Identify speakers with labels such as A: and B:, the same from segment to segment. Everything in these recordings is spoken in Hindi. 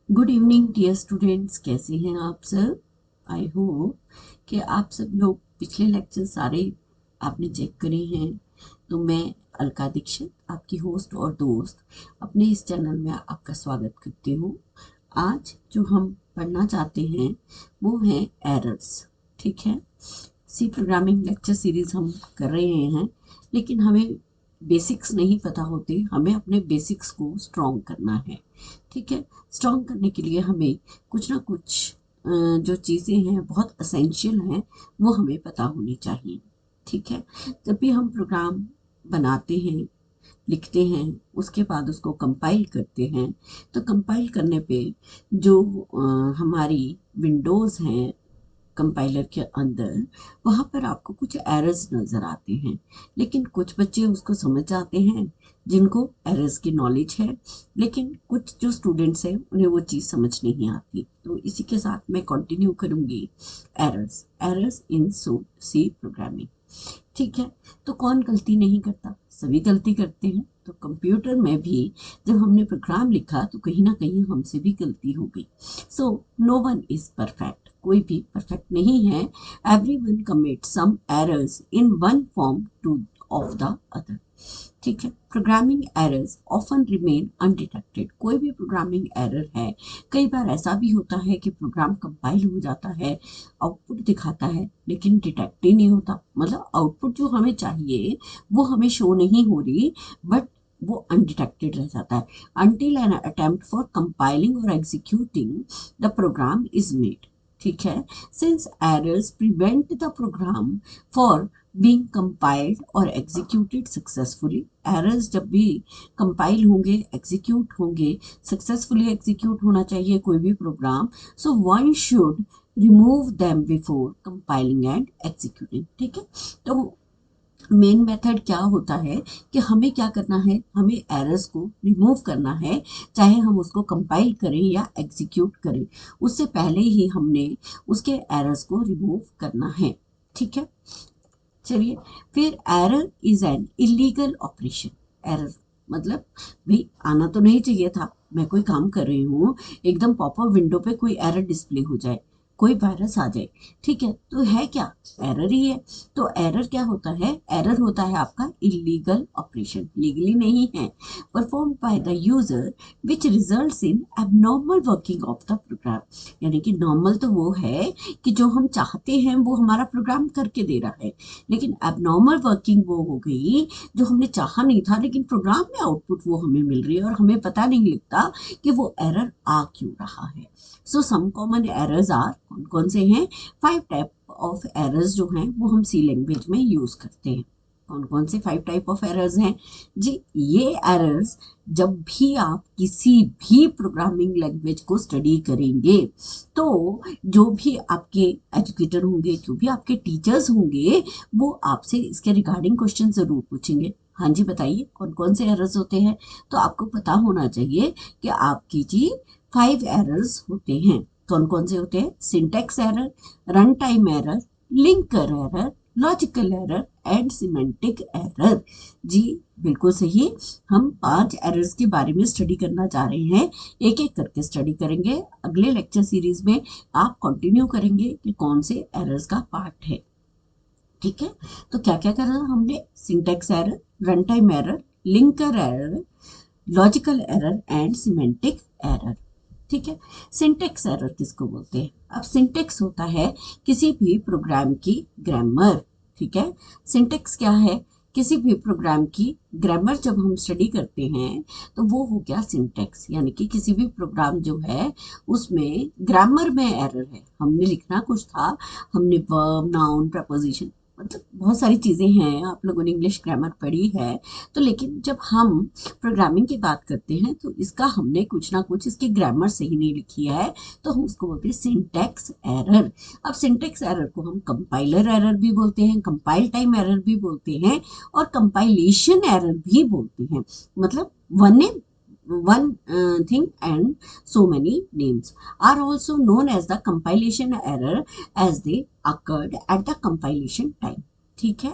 A: गुड इवनिंग डियर स्टूडेंट्स, कैसे हैं आप सब। आई होप कि आप सब लोग पिछले लेक्चर सारे आपने चेक करे हैं। तो मैं अलका दीक्षित, आपकी होस्ट और दोस्त, अपने इस चैनल में आपका स्वागत करती हूँ। आज जो हम पढ़ना चाहते हैं वो है एरर्स। ठीक है, सी प्रोग्रामिंग लेक्चर सीरीज हम कर रहे हैं, लेकिन हमें बेसिक्स नहीं पता होते। हमें अपने बेसिक्स को स्ट्रॉन्ग करना है। ठीक है, स्ट्रॉन्ग करने के लिए हमें कुछ ना कुछ जो चीज़ें हैं बहुत असेंशियल हैं वो हमें पता होनी चाहिए। ठीक है, जब भी हम प्रोग्राम बनाते हैं, लिखते हैं, उसके बाद उसको कंपाइल करते हैं, तो कंपाइल करने पे जो हमारी विंडोज़ हैं कंपाइलर के अंदर, वहाँ पर आपको कुछ एरर्स नज़र आते हैं। लेकिन कुछ बच्चे उसको समझ जाते हैं जिनको एरर्स की नॉलेज है, लेकिन कुछ जो स्टूडेंट्स हैं उन्हें वो चीज़ समझ नहीं आती। तो इसी के साथ मैं कंटिन्यू करूँगी errors errors in C programming. ठीक है, तो कौन गलती नहीं करता, सभी गलती करते हैं। तो कंप्यूटर में भी जब हमने प्रोग्राम लिखा तो कहीं ना कहीं हमसे भी गलती हो गई। So no one is perfect, कोई भी परफेक्ट नहीं है। Every one commit some errors in one form to of the other. ठीक है, programming errors often remain undetected. कोई भी प्रोग्रामिंग एरर है, कई बार ऐसा भी होता है कि प्रोग्राम कंपाइल हो जाता है, आउटपुट दिखाता है, लेकिन डिटेक्ट ही नहीं होता। मतलब आउटपुट जो हमें चाहिए वो हमें शो नहीं हो रही, बट वो अनडिटेक्टेड रह जाता है until an attempt for compiling or executing the program is made। ठीक है, since errors prevent the program for being compiled or executed successfully। errors जब भी compile होंगे, execute होंगे, successfully execute होना चाहिए कोई भी programme, so one should remove them before compiling and executing। ठीक है, तो मेन मेथड क्या होता है कि हमें क्या करना है, हमें एरर्स को रिमूव करना है, चाहे हम उसको कंपाइल करें या एग्जीक्यूट करें, उससे पहले ही हमने उसके एरर्स को रिमूव करना है। ठीक है, चलिए, फिर error is an illegal operation. Error मतलब भाई आना तो नहीं चाहिए था, मैं कोई काम कर रही हूँ, एकदम पॉपअप विंडो पे कोई एरर डिस्प्ले हो जाए, कोई वायरस आ जाए। ठीक है, तो है क्या, एरर ही है। तो एरर क्या होता है, एरर होता है आपका इलीगल ऑपरेशन, लीगली नहीं है, perform by the user which results in abnormal working of the program. यानी कि नॉर्मल तो वो है कि जो हम चाहते हैं वो हमारा प्रोग्राम करके दे रहा है, लेकिन एबनॉर्मल वर्किंग वो हो गई जो हमने चाहा नहीं था, लेकिन प्रोग्राम में आउटपुट वो हमें मिल रही है और हमें पता नहीं लगता कि वो एरर आ क्यों रहा है। सो सम कॉमन एरर्स आर, कौन कौन से हैं, 5 टाइप ऑफ एरर्स जो हैं वो हम सी लैंग्वेज में यूज करते हैं। कौन कौन से 5 टाइप ऑफ एरर्स हैं जी, ये एरर्स जब भी आप किसी भी प्रोग्रामिंग लैंग्वेज को स्टडी करेंगे तो जो भी आपके एजुकेटर होंगे, जो भी आपके टीचर्स होंगे, वो आपसे इसके रिगार्डिंग क्वेश्चन जरूर पूछेंगे। हाँ जी, बताइए कौन कौन से एरर्स होते हैं। तो आपको पता होना चाहिए कि आपकी जी 5 एरर्स होते हैं। कौन कौन से होते हैं, syntax error, run time error, linker error, logical error and semantic error. जी बिल्कुल सही, हम 5 एरर्स के बारे में स्टडी करना चाह रहे हैं, एक एक करके स्टडी करेंगे। अगले लेक्चर सीरीज में आप कंटिन्यू करेंगे कि कौन से एरर्स का पार्ट है। ठीक है, तो क्या क्या करा हमने, syntax error, run time error, linker error, logical error and semantic error. ठीक है, सिंटेक्स एरर किसको बोलते हैं, अब सिंटेक्स होता है किसी भी प्रोग्राम की ग्रामर। ठीक है, सिंटेक्स क्या है, किसी भी प्रोग्राम की ग्रामर जब हम स्टडी करते हैं तो वो हो गया सिंटेक्स। यानी कि किसी भी प्रोग्राम जो है उसमें ग्रामर में एरर है, हमने लिखना कुछ था, हमने वर्ब, नाउन, प्रपोजिशन, मतलब बहुत सारी चीजें हैं, आप लोगों ने इंग्लिश ग्रामर पढ़ी है। तो लेकिन जब हम प्रोग्रामिंग की बात करते हैं तो इसका हमने कुछ ना कुछ, इसकी ग्रामर सही नहीं लिखी है, तो हम उसको बोलते हैं सिंटेक्स एरर। अब सिंटेक्स एरर को हम कंपाइलर एरर भी बोलते हैं, कंपाइल टाइम एरर भी बोलते हैं, और कंपाइलेशन एरर भी बोलते हैं। मतलब one name, one thing and so many names are also known as the compilation error as they occurred at the compilation time। ठीक है,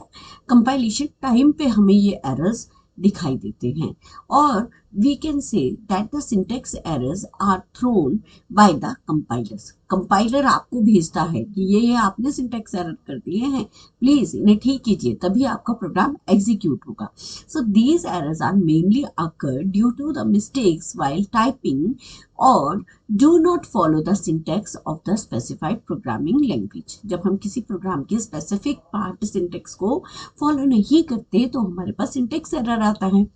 A: कंपाइलेशन टाइम पे हमें ये एरर्स दिखाई देते हैं, और we can say that the syntax errors are thrown by the compilers. Compiler आपको भेजता है कि ये आपने सिंटेक्स एरर कर दिए हैं, प्लीज इन्हें ठीक कीजिए, तभी आपका प्रोग्राम एग्जीक्यूट होगा. So these errors are mainly occur due to the mistakes while typing और do not follow the syntax of the specified programming language. जब हम किसी प्रोग्राम के स्पेसिफिक पार्ट सिंटेक्स को फॉलो नहीं करते तो हमारे पास सिंटेक्स एरर आता है.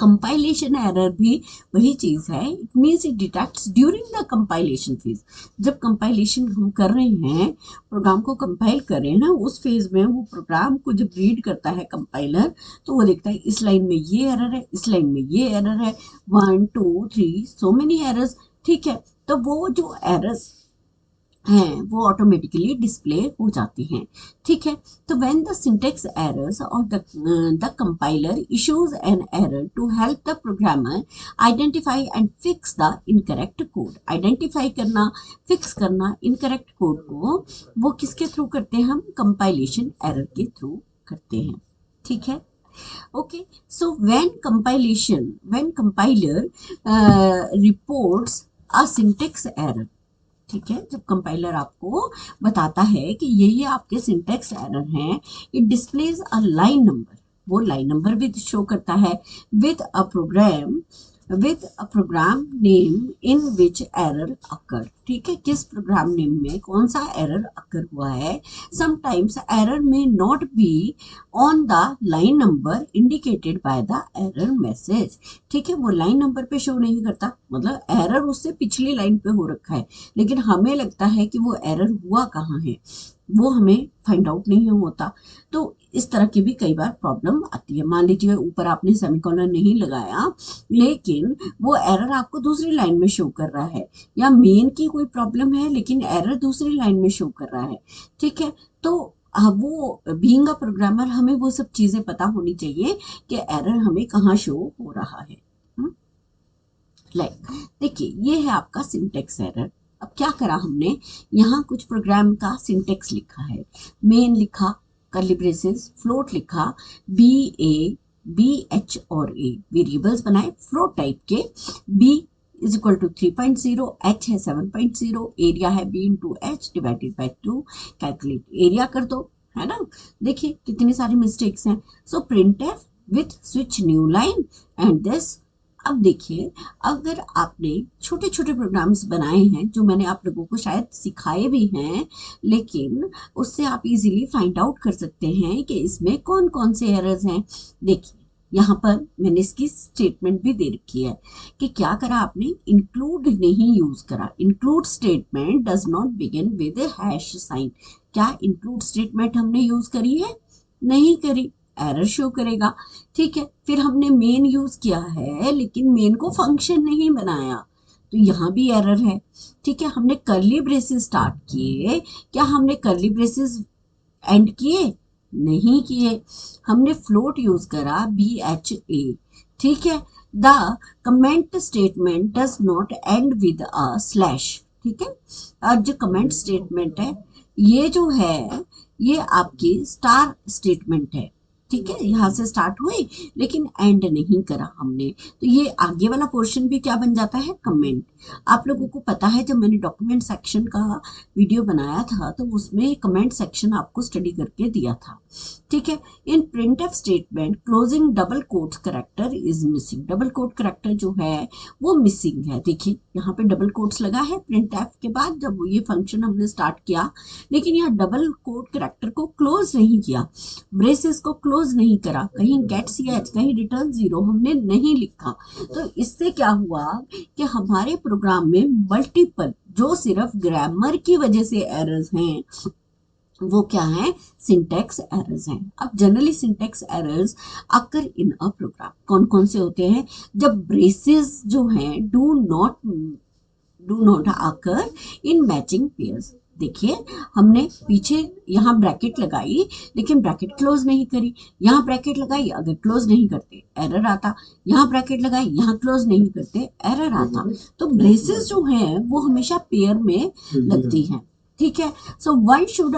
A: कंपाइलेशन एरर भी वही चीज है. It means it detects during the compilation phase. जब कंपाइलेशन हम कर रहे हैं, प्रोग्राम को कंपाइल कर रहे हैं ना, उस फेज में वो प्रोग्राम को जब रीड करता है कंपाइलर, तो वो देखता है इस लाइन में ये एरर है, इस लाइन में ये एरर है, 1 2 3 सो मेनी एरर्स. ठीक है, तो वो जो एरर्स हैं वो ऑटोमेटिकली डिस्प्ले हो जाती हैं. ठीक है, तो व्हेन द सिंटेक्स एरर्स और the compiler issues an error to help the programmer identify and fix the incorrect code. Identify करना, फिक्स करना इनकरेक्ट कोड को वो किसके थ्रू करते हैं? हम कंपाइलेशन एरर के थ्रू करते हैं. ठीक है, okay, so when compiler reports a syntax error. ठीक है, जब कंपाइलर आपको बताता है कि ये आपके सिंटेक्स एरर हैं, it displays a line number. वो लाइन नंबर भी शो करता है with a program name in which error occur. ठीक है, किस प्रोग्राम नेम में कौन सा एरर अकर हुआ है. समटाइम्स एरर में not be on the line number indicated by the error message. ठीक है, वो लाइन नंबर पे शो नहीं करता, मतलब एरर उससे पिछली लाइन पे हो रखा है, लेकिन हमें लगता है कि वो एरर हुआ कहाँ है, वो हमें फाइंड आउट नहीं होता. तो इस तरह की भी कई बार प्रॉब्लम आती है. मान लीजिए ऊपर आपने सेमीकोलन नहीं लगाया, लेकिन वो एरर आपको दूसरी लाइन में शो कर रहा है, या मेन की कोई प्रॉब्लम है लेकिन एरर दूसरी लाइन में शो कर रहा है. ठीक है, तो वो बीइंग अ प्रोग्रामर हमें वो सब चीजें पता होनी चाहिए कि एरर हमें कहाँ शो हो रहा है. लाइक देखिए, ये है आपका सिंटेक्स एरर. अब क्या करा हमने, यहाँ कुछ प्रोग्राम का सिंटेक्स लिखा है. मेन लिखा, कर्ली ब्रेसेस, फ्लोट लिखा, बी ए बी एच और ए वेरिएबल्स बनाए फ्लोट टाइप के. B is equal to 3.0, H है 7.0, एरिया है B into H divided by 2. Calculate area कर दो, है ना. देखिए कितनी सारी मिस्टेक्स हैं. So printf with switch new line and this. अब देखिए, अगर आपने छोटे छोटे प्रोग्राम्स बनाए हैं जो मैंने आप लोगों को शायद सिखाए भी हैं, लेकिन उससे आप इजीली फाइंड आउट कर सकते हैं कि इसमें कौन कौन से एरर्स हैं. देखिए यहाँ पर मैंने इसकी स्टेटमेंट भी दे रखी है कि क्या करा आपने, इंक्लूड नहीं यूज करा. Include statement does not begin with hash sign. क्या इंक्लूड स्टेटमेंट हमने यूज करी है? नहीं करी, एरर शो करेगा. ठीक है, फिर हमने मेन यूज किया है लेकिन मेन को फंक्शन नहीं बनाया, तो यहाँ भी एरर है. ठीक है, हमने कर्ली ब्रेसेस स्टार्ट किए, क्या हमने कर्ली ब्रेसेस एंड किए? नहीं किए. हमने फ्लोट यूज करा, बी एच ए. ठीक है, the comment statement does not and with a slash. ठीक है, और जो कमेंट स्टेटमेंट है ये जो है, ये आपकी स्टार स्टेटमेंट है. ठीक है, यहाँ से स्टार्ट हुई लेकिन एंड नहीं करा हमने, तो ये आगे वाला पोर्शन भी क्या बन जाता है? कमेंट. आप लोगों को पता है जब मैंने डॉक्यूमेंट सेक्शन का वीडियो बनाया था तो उसमें कमेंट सेक्शन आपको स्टडी करके दिया था. ठीक है, in printf statement closing double quotes character is missing. Double quote character जो है वो मिसिंग है. देखिए यहाँ पे डबल कोट्स लगा है प्रिंटफ के बाद जब ये फंक्शन हमने स्टार्ट किया, लेकिन यहाँ डबल कोट करेक्टर को क्लोज नहीं किया, ब्रेसेस को क्लोज नहीं करा, कहीं गेट ch कहीं रिटर्न 0 हमने नहीं लिखा. तो इससे क्या हुआ कि हमारे प्रोग्राम में मल्टीपल, जो सिर्फ ग्रामर की वजह से एरर्स हैं, वो क्या है? सिंटेक्स एरर्स हैं. अब जनरली सिंटेक्स एरर्स अकर इन अ प्रोग्राम कौन कौन से होते हैं? जब ब्रेसेस जो हैं do not occur in matching pairs. देखिए हमने पीछे यहाँ ब्रैकेट लगाई लेकिन ब्रैकेट क्लोज नहीं करी, यहाँ ब्रैकेट लगाई, अगर क्लोज नहीं करते एरर आता, यहाँ ब्रैकेट लगाई, यहाँ क्लोज नहीं करते एरर आता. तो ब्रेसेस जो हैं वो हमेशा पेयर में लगती हैं. ठीक है, so one should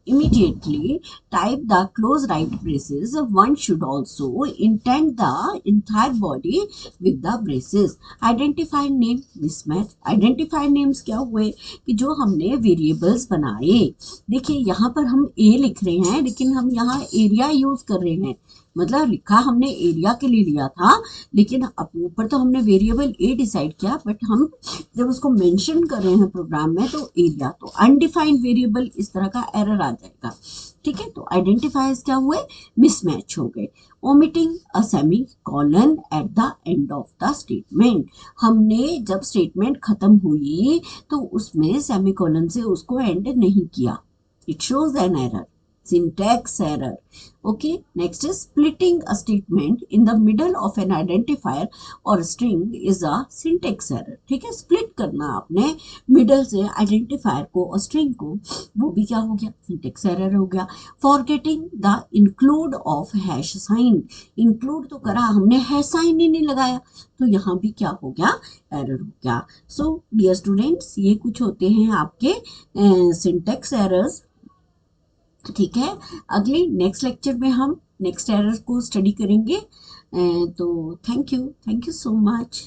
A: immediately type the close right braces, one should also indent the entire body with the braces. Identified name mismatch. Identified names क्या हुए कि जो हमने वेरिएबल्स बनाए, देखिए यहाँ पर हम ए लिख रहे हैं लेकिन हम यहाँ एरिया यूज कर रहे हैं, मतलब लिखा हमने एरिया के लिए लिया था लेकिन अब ऊपर तो हमने वेरिएबल ए डिसाइड किया, बट हम जब उसको मेंशन कर रहे हैं प्रोग्राम में तो एरिया, तो अनडिफाइंड वेरिएबल इस तरह का एरर आ जाएगा। ठीक है, तो आइडेंटिफायर्स क्या हुए, मिसमैच हो गए। Omitting a semi colon at the end of the statement, हमने जब स्टेटमेंट खत्म हुई तो उसमें सेमी कॉलन से उसको एंड नहीं किया, it shows an error, syntax error. Okay, next is splitting a statement in the middle of an identifier or string is a syntax error. ठीक है, स्प्लिट करना आपने मिडल से आइडेंटिफायर को और स्ट्रिंग को, वो भी क्या हो गया, सिंटेक्स एरर हो गया। Forgetting the include of hash sign, include तो करा हमने, हैश साइन ही नहीं लगाया, तो यहाँ भी क्या हो गया, एरर हो गया। सो डियर स्टूडेंट्स, ये कुछ होते हैं आपके सिंटेक्स एरर्स। ठीक है, अगले नेक्स्ट लेक्चर में हम नेक्स्ट एरर को स्टडी करेंगे। तो थैंक यू सो मच।